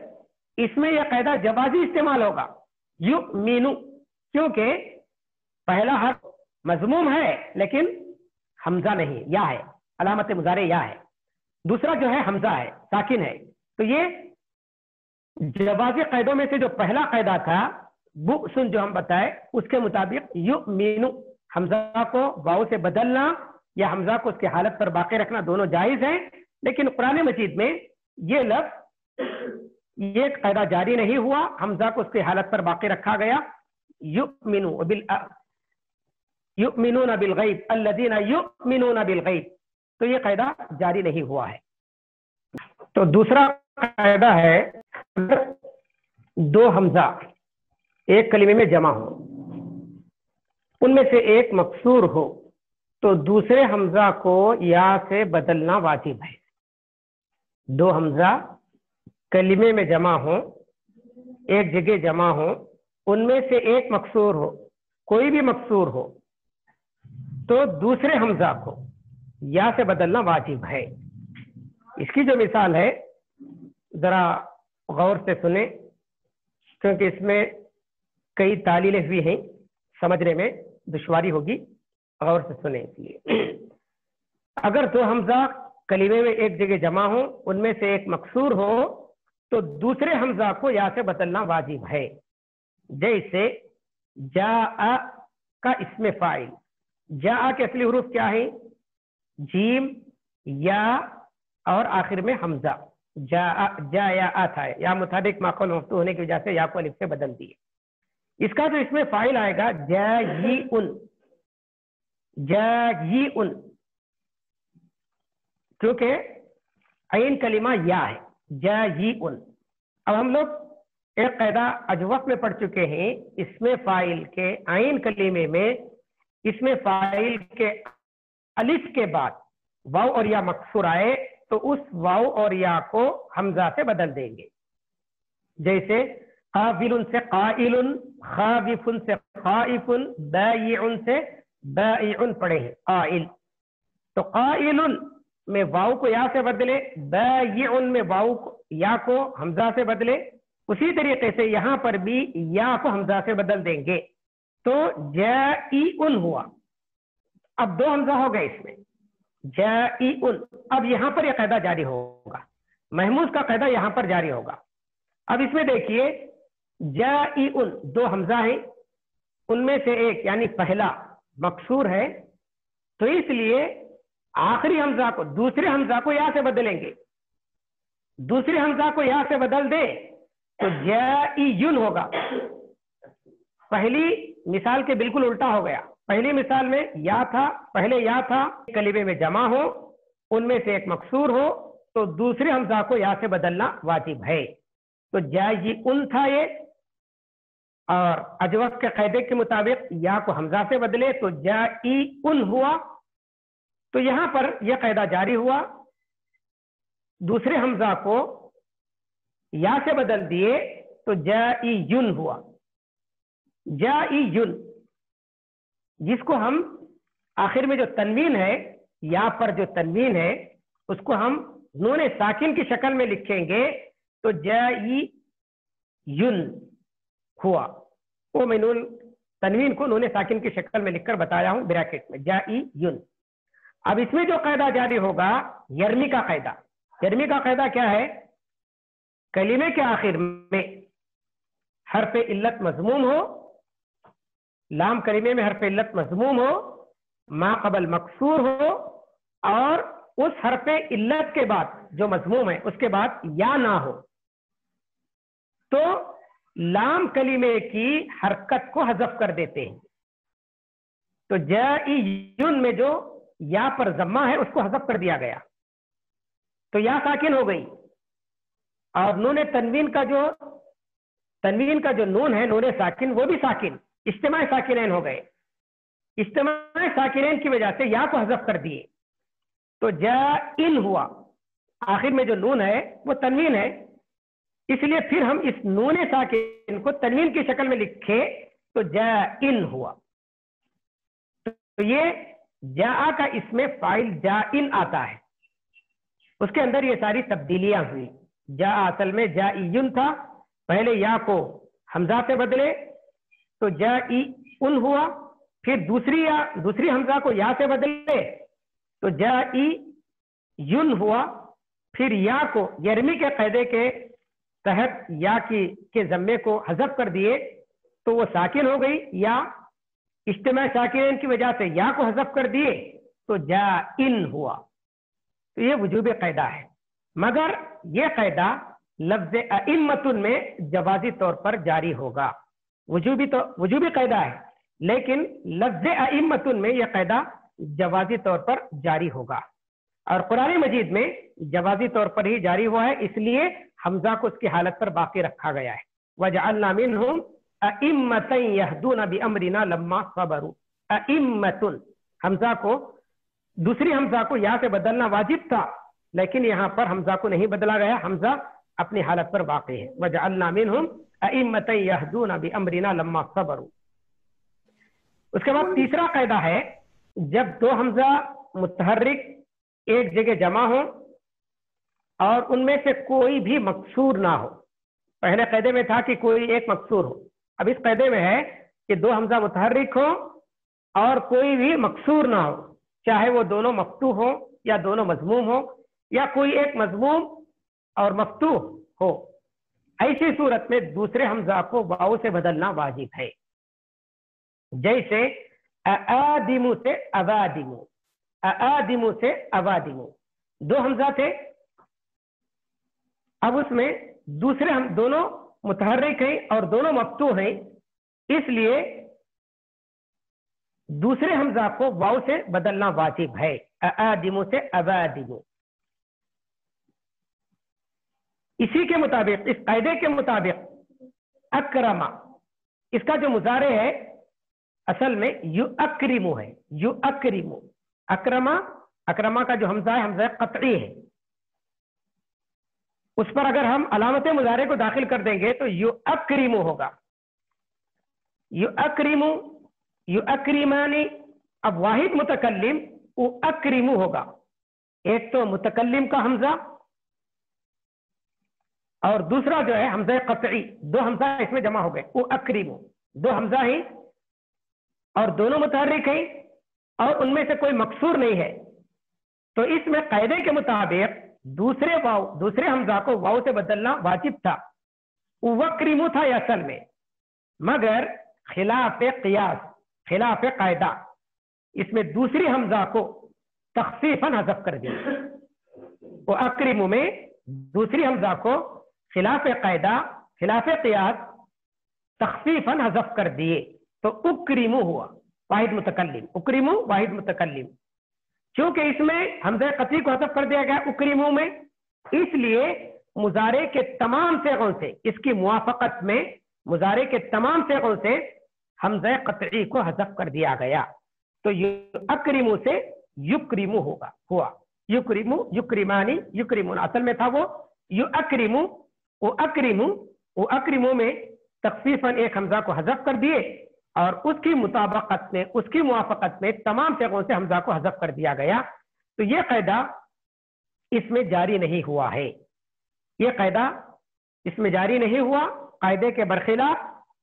اس میں یہ قاعدہ جوازی استعمال ہوگا، یؤمنو، کیونکہ پہلا حرف مضموم ہے لیکن حمزہ نہیں، یا ہے، علامت مضارع یا ہے، دوسرا جو ہے حمزہ ہے، ساکن ہے، تو یہ جوازی قاعدوں میں سے جو پہلا قاعدہ تھا بؤسن جو ہم بتائے، اس کے مطابق یؤمنو، حمزہ کو واو سے بدلنا یا حمزہ کو اس کی حالت پر باقی رکھنا دونوں جائز ہیں، لیکن قرآن مجید میں یہ لفظ یہ قاعدہ جاری نہیں ہوا، حمزہ کو اس کی حالت پر باقی رکھا گیا، یؤمنون بالغیب الذین یؤمنون بالغیب، تو یہ قاعدہ جاری نہیں ہوا ہے. تو دوسرا قاعدہ ہے دو حمزہ ایک کلمے میں جمع ہو، ان میں سے ایک مکسور ہو تو دوسرے حمزہ کو یا سے بدلنا واجب ہے. دو حمزہ کلمے میں جمع ہو، ایک جگہ جمع ہو، ان میں سے ایک مکسور ہو، کوئی بھی مکسور ہو تو دوسرے حمزہ کو یا سے بدلنا واجب ہے. اس کی جو مثال ہے ذرا غور سے سنیں، کیونکہ اس میں کئی تعلیلیں بھی ہیں، سمجھنے میں دشواری ہوگی، غور سے سنیں. اس لیے اگر دو حمزہ کلمے میں ایک جگہ جمع ہو، ان میں سے ایک مکسور ہو تو دوسرے حمزہ کو یا سے بدلنا واجب ہے. جیسے جاء کا اسم فاعل، جاء کے اصلی حروف کیا ہیں؟ جیم، یا اور آخر میں حمزہ. جا یا آتا ہے، یا مطابق ماقول مفتوح ہونے کی وجہ سے یا کو الف سے بدل دیے. اس کا جو اس میں فاعل آئے گا جائی ان، کیونکہ عین کلمہ یا ہے، جائی ان. اب ہم لوگ ایک قاعدہ اجوف میں پڑھ چکے ہیں، اس میں فاعل کے عین کلمے میں اس میں فاعل کے الف کے بعد واو اور یا مکسور آئے تو اس واو اور یا کو حمزہ سے بدل دیں گے. جیسے قابل سے قائل، خاوف سے خائف، بائع سے بائع پڑھے ہیں قائل. تو قائل میں واو کو یا سے بدلے، بائع میں واو یا کو حمزہ سے بدلے. اسی طریقے سے یہاں پر بھی یا کو حمزہ سے بدل دیں گے تو جائعن ہوا. اب دو حمزہ ہو گئے اس میں، جائعن. اب یہاں پر یہ قاعدہ جاری ہوگا، محموز کا قاعدہ یہاں پر جاری ہوگا. اب اس میں دیکھیے جائعن دو حمزہ ہیں، ان میں سے ایک یعنی پہلا مکسور ہے تو اس لیے آخری حمزہ کو دوسرے حمزہ کو یا سے بدلیں گے. دوسرے حمزہ کو یا سے بدل دے تو جائعن ہوگا. پہلی مثال کے بالکل الٹا ہو گیا. پہلی مثال میں یا تھا، پہلے یا تھا، کلمے میں جمع ہو، ان میں سے ایک مکسور ہو تو دوسرے حمزہ کو یا سے بدلنا واجب ہے. تو جائعن تھا یہ، اور اجوف کے قاعدے کے مطابق یا کو حمزہ سے بدلے تو جائعن ہوا. تو یہاں پر یہ قاعدہ جاری ہوا، دوسرے حمزہ کو یا سے بدل دیے تو جائعن ہوا. جائعن جس کو ہم آخر میں جو تنوین ہے، یا پر جو تنوین ہے اس کو ہم نون ساکن کی شکل میں لکھیں گے تو جائعن ہوا. وہ میں نون تنوین کو نون ساکن کی شکل میں لکھ کر بتایا ہوں بریکٹ میں، جائعن. اب اس میں جو قاعدہ جاری ہوگا یرمی کا قاعدہ. یرمی کا قاعدہ کیا ہے؟ کلمے کے آخر میں حرف علت مضموم ہو، لام کلمے میں حرف علت مضموم ہو، ما قبل مکسور ہو، اور اس حرف علت کے بعد جو مضموم ہے اس کے بعد یا نہ ہو تو لام کلمے کی حرکت کو حذف کر دیتے ہیں. تو جائعن میں جو یا پر ضمہ ہے اس کو حذف کر دیا گیا تو یا ساکن ہو گئی، اور نون تنوین کا جو نون ہے نون ساکن وہ بھی ساکن، اجتماع ساکنین ہو گئے. اجتماع ساکنین کی وجہ سے یا کو حذف کر دیے تو جائعن ہوا. آخر میں جو نون ہے وہ تنوین ہے، اس لیے پھر ہم اس نون ساکن کو تنوین کی شکل میں لکھے تو جائعن ہوا. تو یہ جاء کا اسم فاعل جائعن آتا ہے، اس کے اندر یہ ساری تبدیلیاں ہوئی. جاء اصل میں جائعن تھا، پہلے یا کو حمزہ سے بدلے تو جائعن ہوا، پھر دوسری حمزہ کو یا سے بدلے تو جائعن ہوا، پھر یا کو یرمی کے قاعدے کے تحت یا کے ضمے کو حذف کر دیے تو وہ ساکن ہو گئی، یا اجتماع ساکنین کی وجہ سے یا کو حذف کر دیے تو جائعن ہوا. تو یہ وجوبی قاعدہ ہے، مگر یہ قاعدہ لفظ ائمۃ میں جوازی طور پر جاری ہوگا. وجوبی قاعدہ ہے لیکن لفظ ائمۃ میں یہ قاعدہ جوازی طور پر جاری ہوگا. اور قرآن مجید میں جوازی طور پر ہی جاری ہوا ہے، اس لیے حمزہ کو اس کی حالت پر باقی رکھا گیا ہے۔ وَجَعَلْنَا مِنْهُمْ أَئِمَّةً يَهْدُونَ بِأَمْرِنَا لَمَّا صَبَرُوا۔ أَئِمَّةٌ، حمزہ کو دوسری حمزہ کو یا سے بدلنا واجب تھا، لیکن یہاں پر حمزہ کو نہیں بدلا گیا، حمزہ اپنی حالت پر باقی ہے۔ وَجَعَلْنَا مِنْهُمْ أَئِمَّةً يَهْدُونَ بِأَمْرِنَا لَمَّا صَبَرُوا۔ اس کے بعد تیسرا قاعدہ ہے، جب دو حمزہ متحرک ایک جگہ جمع ہو اور ان میں سے کوئی بھی مکسور نہ ہو۔ پہلے قاعدے میں تھا کہ کوئی ایک مکسور ہو، اب اس قاعدے میں ہے کہ دو حمزہ متحرک ہو اور کوئی بھی مکسور نہ ہو، چاہے وہ دونوں مفتوح ہو یا دونوں مضموم ہو یا کوئی ایک مضموم اور مفتوح ہو۔ ایسی صورت میں دوسرے حمزہ کو واو سے بدلنا واجب ہے، جیسے اآدم سے اوادم، اآدم سے اوادم، دو حمزہ تھے، اب اس میں دوسرے ہم دونوں متحرک ہیں اور دونوں مفتوح ہیں، اس لیے دوسرے حمزہ کو واو سے بدلنا واجب ہے، اآدم سے اوادم۔ اسی کے مطابق، اس قاعدے کے مطابق اکرما، اس کا جو مضارع ہے اصل میں یؤکرم ہے، یؤکرم۔ اکرما، اکرما کا جو حمزہ ہے حمزہ قطعی ہے، اس پر اگر ہم علامت مضارع کو داخل کر دیں گے تو یؤکرم ہوگا، یؤکرم، یؤکرمانی۔ اب واحد متکلم اکرم ہوگا، ایک تو متکلم کا حمزہ اور دوسرا جو ہے حمزہ قطعی، دو حمزہ اس میں جمع ہو گئے، اکرم، دو حمزہ ہیں اور دونوں متحرک ہیں اور ان میں سے کوئی مکسور نہیں ہے، تو اس میں قاعدے کے مطابق دوسرے حمزہ کو واو سے بدلنا واجب تھا، وکرم تھا یہ اصل میں، مگر خلاف قیاس، خلاف قاعدہ، اس میں دوسری حمزہ کو تخفیفاً حذف کر دیا، اکرم میں دوسری حمزہ کو خلاف قاعدہ، خلاف قیاس تخفیفاً حذف کر دیے، تو اکرم ہوا واحد متکلم، اکرم واحد متکلم۔ چونکہ اس میں حمزہ قطعی کو حذف کر دیا گیا اکرم میں، اس لیے مضارع کے تمام صیغوں سے اس کی موافقت میں، مضارع کے تمام صیغوں سے حمزہ قطعی کو حذف کر دیا گیا، تو اکرم سے یکرم ہوگا، ہوا یکرم، یکرمانی، یکرمون، اصل میں تھا وہ یؤکرم، اکرم، اکرم میں تخفیفاً ایک حمزہ کو حذف کر دیے اور اس کی مطابقت میں، اس کی موافقت میں تمام صیغوں سے حمزہ کو حذف کر دیا گیا، تو یہ قاعدہ اس میں جاری نہیں ہوا ہے، یہ قاعدہ اس میں جاری نہیں ہوا، قاعدے کے برخلاف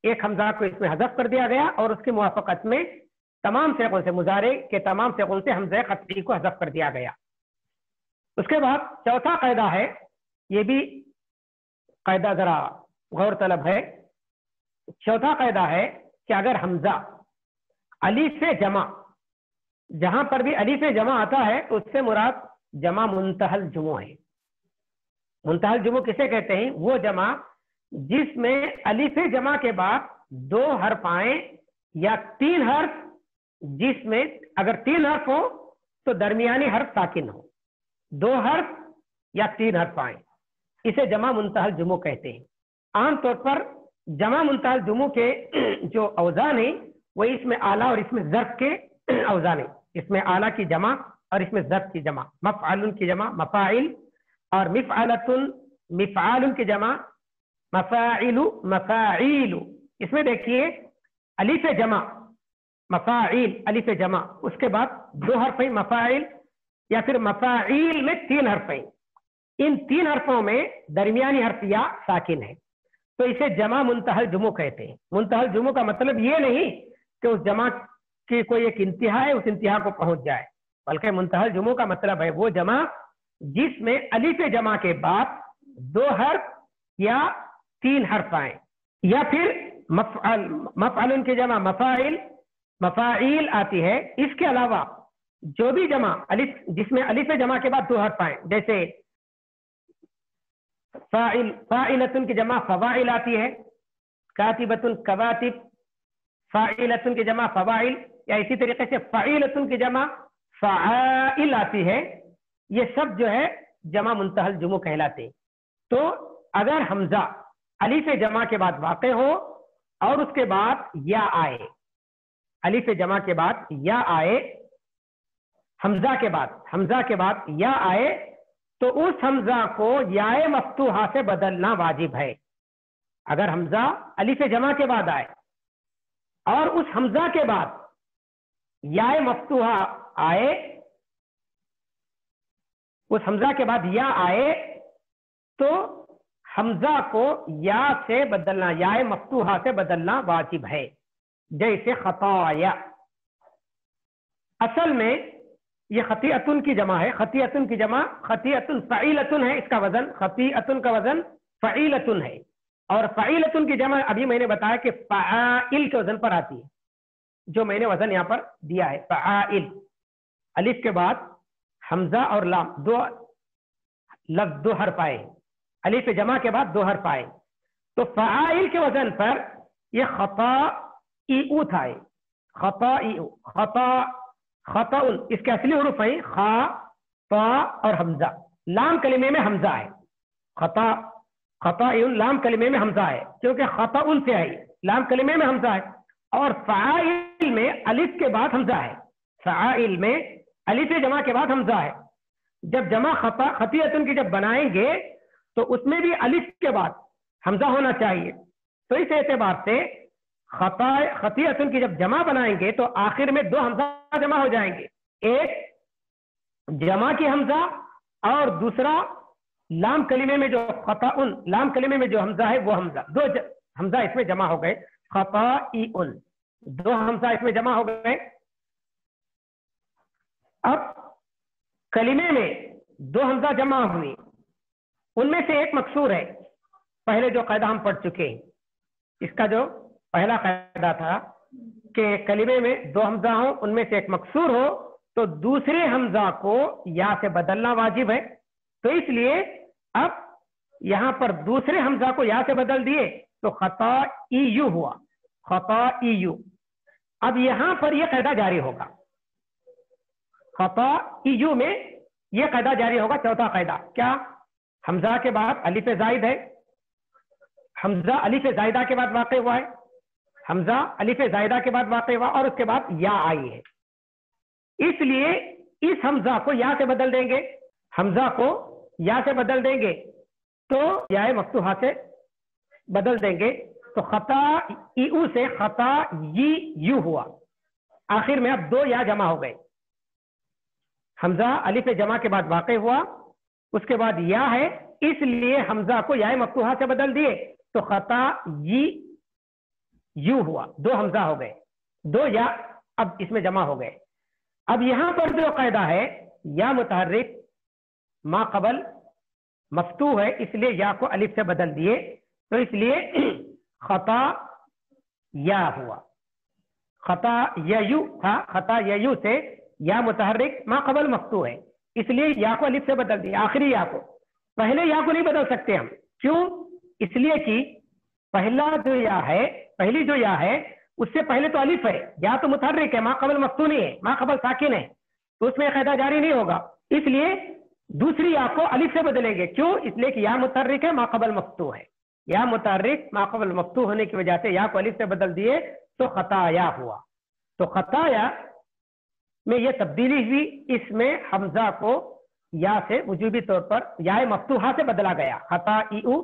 ایک حمزہ کو اس میں حذف کر دیا گیا اور اس کی موافقت میں تمام صیغوں سے، مضارع کے تمام صیغوں سے حمزہ قطعی کو حذف کر دیا گیا۔ اس کے بعد چوتھا قاعدہ ہے، یہ بھی قاعدہ ذرا غور طلب ہے، چوتھا قاعدہ ہے کہ اگر حمزہ الف جمع، جہاں پر بھی الف جمع آتا ہے تو اس سے مراد جمع منتہی الجموع ہے۔ منتہی الجموع کسے کہتے ہیں؟ وہ جمع جس میں الف جمع کے بعد دو حرف آئیں یا تین حرف، جس میں اگر تین حرف ہو تو درمیانی حرف ساکن ہو، دو حرف یا تین حرف آئیں، اسے جمع منتہی الجموع کہتے ہیں۔ عام طور پر جمع منتہی الجموع کے جو اوزان ہیں وہ اس میں اعلیٰ اور اس میں ظرف کے اوزان ہیں، اس میں اعلیٰ کی جمع اور اس میں ظرف کی جمع، مفعل کی جمع مفاعل، اور مفعلۃ مفعال کی جمع مفاعل، مفاعیل۔ اس میں دیکھیے الف جمع مفاعیل، الف جمع، اس کے بعد دو حرف ہیں مفاعل، یا پھر مفاعیل میں تین حرف ہیں، ان تین حرفوں میں درمیانی حرف یا ساکن ہے، تو اسے جمع منتہی الجموع کہتے ہیں۔ منتہی الجموع کا مطلب یہ نہیں کہ اس جمع کی کوئی ایک انتہا ہے، اس انتہا کو پہنچ جائے، بلکہ منتہی الجموع کا مطلب ہے وہ جمع جس میں الف جمع کے بعد دو حرف یا تین حرف آئیں، یا پھر مفعل کی جمع مفاعل، مفاعیل آتی ہے۔ اس کے علاوہ جو بھی جمع جس میں الف جمع کے بعد دو حرف آئیں، جیسے فاعل، فاعلۃ کی جمع فواعل آتی ہے، کاتبۃ کواتب، فاعلۃ کی جمع فواعل، یا اسی طریقے سے فعیلۃ کی جمع فعائل آتی ہے، یہ سب جو ہے جمع منتہل جمع کہلاتے. تو اگر حمزہ الف جمع کے بعد واقع ہو اور اس کے بعد یا آئے، الف جمع کے بعد یا آئے، حمزہ کے بعد یا آئے، تو اس حمزہ کو یائے مفتوحہ سے بدلنا واجب ہے. اگر حمزہ الف جمع کے بعد آئے اور اس حمزہ کے بعد یائے مفتوحہ آئے، اس حمزہ کے بعد یا آئے، تو حمزہ کو یا سے بدلنا، یائے مفتوحہ سے بدلنا واجب ہے. جیسے خطایا، اصل میں یہ خطیئتن کی جمع ہے. خطیئتن کی جمع خطیئتن فعیلتن ہے. اس کا وزن خطیئتن کا وزن فعیلتن ہے. اور فعیلتن کی جمع ابھی میں نے بتایا کہ فعائل کے وزن پر آتی ہے، جو میں نے وزن یہاں پر دیا ہے فعائل. الف کے بعد حمزہ اور لام دو لفظ دو حرف آئے، الف جمع کے بعد دو حرف آئے، تو فعائل کے وزن پر یہ خطائیو تھا. خطائیو، خطا، اس کے اصلی حروف ہیں خا، طا اور حمزہ. لام کلمے میں حمزہ ہے. خطائیو لام کلمے میں حمزہ ہے، کیونکہ خطا سے آئی، لام کلمے میں حمزہ ہے. اور فعائل میں الف کے بعد حمزہ ہے. فعائل میں الف جمع کے بعد حمزہ ہے. جب جمع خطیئتن کی جب بنائیں گے تو اس میں بھی الف کے بعد حمزہ ہونا چاہیے. تو اس اعتبار سے خطیئتن کی جب جمع بنائیں گے تو آخر میں دو حمزہ جمع ہو جائیں گے، ایک جمع کی حمزہ اور دوسرا لام کلمے میں جو خطاؤن، لام کلمے میں جو حمزہ ہے وہ حمزہ. دو حمزہ اس میں جمع ہو گئے، خطائیون، دو حمزہ اس میں جمع ہو گئے. اب کلمے میں دو حمزہ جمع ہوئی، ان میں سے ایک مکسور ہے. پہلے جو قاعدہ ہم پڑھ چکے ہیں، اس کا جو پہلا قاعدہ تھا کہ کلمے میں دو حمزہ ہوں، ان میں سے ایک مکسور ہو تو دوسرے حمزہ کو یا سے بدلنا واجب ہے. تو اس لیے اب یہاں پر دوسرے حمزہ کو یا سے بدل دیے تو خطائیو ہوا، خطائیو. اب یہاں پر یہ قاعدہ جاری ہوگا، خطائیو میں یہ قاعدہ جاری ہوگا. چوتھا قاعدہ کیا؟ حمزہ کے بعد الف زائد ہے، حمزہ الف زائدہ کے بعد واقع ہوا ہے، حمزہ الف زائدہ کے بعد واقع ہوا اور اس کے بعد یا آئی ہے. اس لیے اس حمزہ کو یا سے بدل دیں گے، حمزہ کو یا سے بدل دیں گے تو یا مفتوحہ سے بدل دیں گے. تو خطائیو سے خطاییو ہوا. آخر میں اب دو یا جمع ہو گئے. حمزہ الف جمع کے بعد واقع ہوا، اس کے بعد یا ہے، اس لیے حمزہ کو یا مفتوحہ سے بدل دیے تو خطاییو ہوا. دو حمزہ ہو گئے، دو یا اب اس میں جمع ہو گئے. اب یہاں پر جو قاعدہ ہے یا متحرک ما قبل مفتوح ہے، اس لیے یا کو الف سے بدل دیے تو اس لیے خطا یا ہوا. خطا یو تھا، خطا یو سے یا متحرک ما قبل مفتوح ہے، اس لیے یا کو الف سے بدل دیا. آخری یا کو، پہلے یا کو نہیں بدل سکتے ہم. کیوں؟ اس لیے کہ پہلا جو یا ہے، پہلی جو یا ہے اس سے پہلے تو الف ہے، یا تو متحرک ہے، ما قبل مفتوح نہیں ہے، ما قبل ساکن ہے، تو اس میں قاعدہ جاری نہیں ہوگا. اس لیے دوسری یا کو الف سے بدلیں گے. کیوں؟ اس لیے کہ یا متحرک ہے، ما قبل مفتوح ہے. یا متحرک ما قبل مفتوح ہونے کی وجہ سے یا کو الف سے بدل دیے تو خطایا ہوا. تو خطایا میں یہ تبدیلی ہوئی، اس میں حمزہ کو یا سے وجوبی طور پر یا مفتوحہ سے بدلا گیا. خطاییو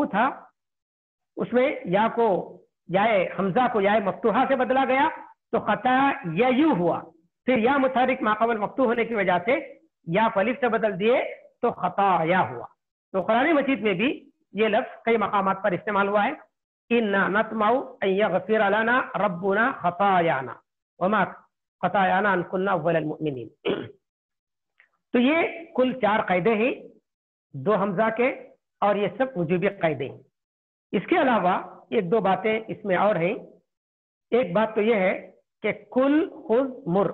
تھا، اس میں یا کو یا حمزہ کو یا مفتوحہ سے بدلا گیا تو خطاییو ہوا. پھر یا متحرک ما قبل مفتوح ہونے کی وجہ سے یا الف سے بدل دیے تو خطایا ہوا. تو قرآن مجید میں بھی یہ لفظ کئی مقامات پر استعمال ہوا ہے. اِنَّا نَطْمَعُ أَن يَغْفِرَ لَنَا رَبُّنَا خَطَايَانَا وَمَا خَطَايَانَا أَن كُنَّا أَوَّلَ الْمُؤْمِنِينَ. تو یہ کل 4 قاعدے ہیں، 2 حمزہ کے، اور یہ سب وجوبی قاعدے ہیں. اس کے علاوہ 1-2 باتیں اس میں اور ہیں. ایک بات تو یہ ہے کہ کل، خذ، مر،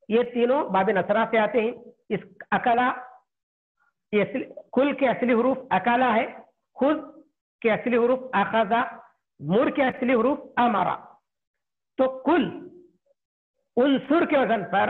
یہ تینوں باب نصرہ سے آتے ہیں. اس اکلا، کل کے اصلی حروف اکالا ہے، خذ کے اصلی حروف اخذا، مر کے اصلی حروف امرا. تو کل انصر کے وزن پر